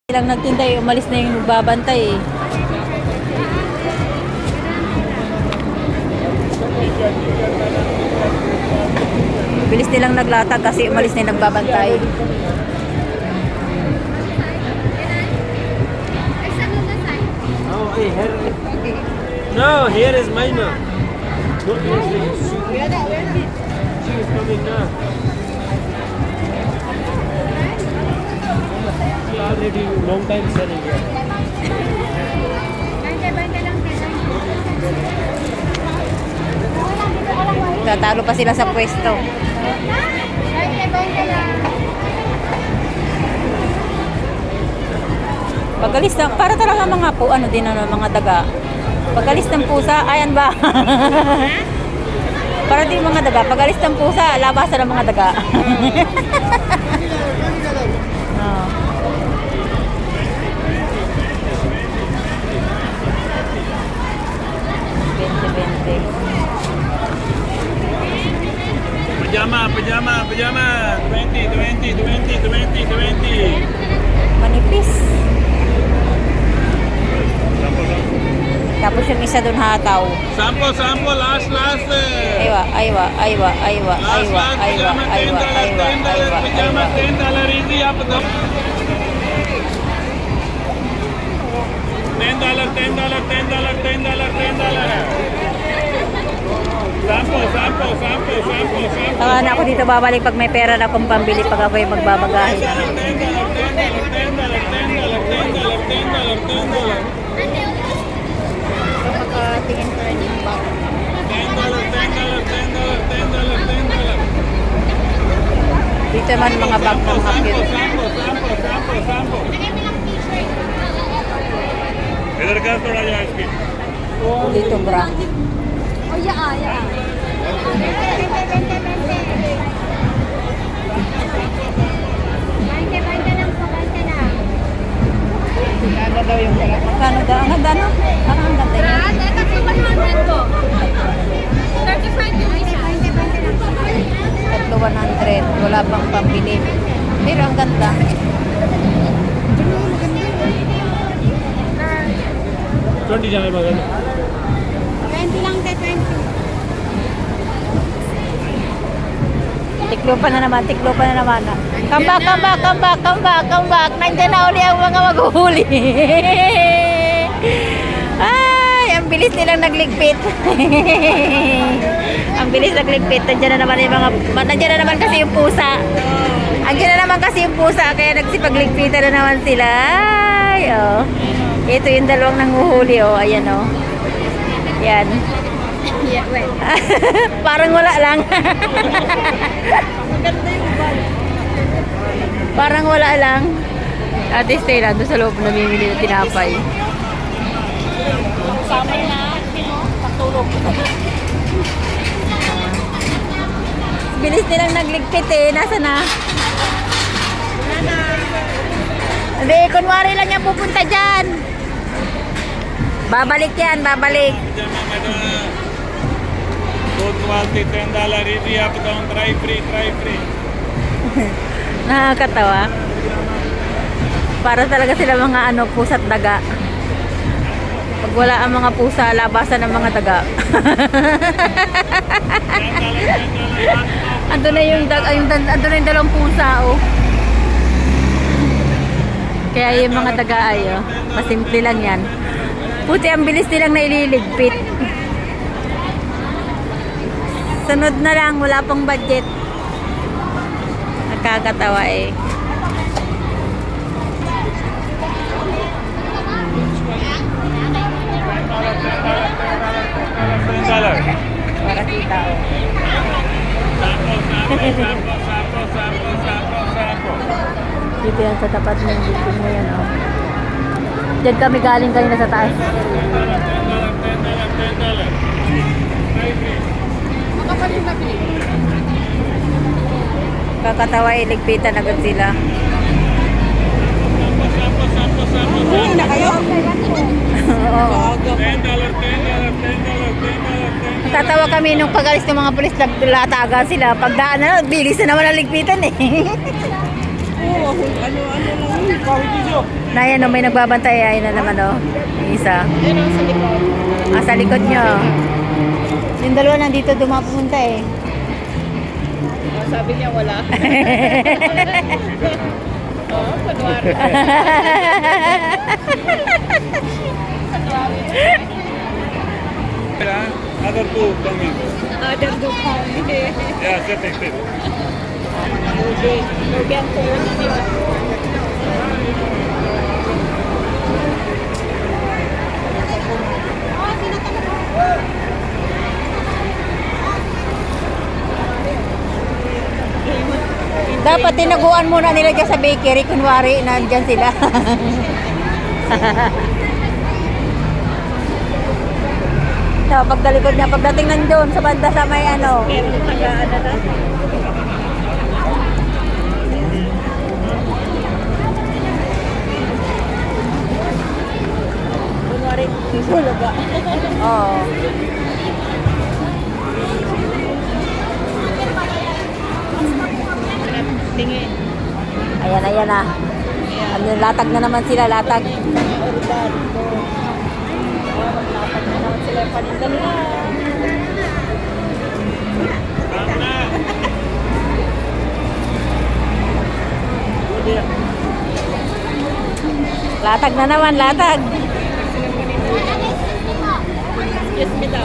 Lang nagtinda eh, umalis na yung nagbabantay eh. Bilis nilang naglatag kasi umalis na yung nagbabantay. Oh, hey, here. No, here is mine. She is coming now. She already long time selling here. Tatalo pa sila sa pwesto. Pagalis na, para talaga mga po, ano din ano, mga daga. Pagalis ng pusa, ayan ba? Para din mga daga, pagalis ng pusa, labasan ng mga daga. Oh. Pajama. 20. Manipis. Tapos yung isa dun hataw. Sample, last. Aywa. Pajama, $10 easy up. $10. Sample. Saka na ako dito babalik pag may pera na akong pambili pag ako'y magbabagahe. $10. Pagkatingin ko rin yung bag. $10. Dito man mga bag na mga cute. इधर का थोड़ा जा इसके Dito bra. Oh, ya. Magkano daw yung pera? Magkano daw? Ang ganda no? Parang ang ganda yun. Tatlo 100. Wala pang pambili. Pero ang ganda. Twenty जाने मगर 20 lang, 20. Tiklo pa na naman. Come back. Nandiyan na uli ang mga maghuhuli. Ay, ang bilis nilang nagligpit. Ang bilis nagligpit. Nandiyan na naman kasi yung pusa. Kaya nagsipagligpitan na naman sila. Ay, oh. Ito yung dalawang nanguhuli, oh. Ayan, oh. Yan. Yeah, wait. Parang wala lang. Parang wala lang. Ate Stay lang doon sa loob namimili ng tinapay. Summer na, patulog. Bilis nilang nagligpit eh. Nasa na? Hindi, kunwari lang yan pupunta dyan. Babalik yan. Good quality $10 easy up down try free Nakakatawa. Para talaga sila mga pusa't daga. Pag wala ang mga pusa, labasan ng mga daga. Ando na yung dalawang pusa, oh. Kaya yung mga daga ay, oh, pasimple lang yan. Puti ang bilis nilang naililigpit. Sunod na lang, wala pang budget. Nakakatawa eh. Para kita, oh. Dito yan sa tapat ng building mo yan, oh. Diyan kami galing kanina sa taas. Makapal yung nabili. Kakatawa, iligpitan agad sila. Uwi na kayo? Oo. Tatawa kami nung pag-alis ng mga pulis, naglataga sila. Pagdaan na, bilis na naman ang ligpitan eh. Oo, ano lang yun. Na yan, may nagbabantay. Ayun na naman, oh. Yung isa. Pero sa likod. Sa likod nyo. Yung dalawa nandito dumapunta eh. Sabi niya wala. Oo, kunwari. Other two coming. Other do kami. Yeah, sit. Lugi ang phone niya. Dapat tinaguan muna nila dyan sa bakery. Kunwari, nandyan sila. So, pagdalikod niya, pagdating nandun sa banda sa may ano. Pero tagaan na. Kunwari, sulaga. Oo. Tingin. Ayan na. Ano, latag na naman sila, latag. Ordan. Latag na naman sila yung paninda nila. Latag na naman, latag. Yes, me daw.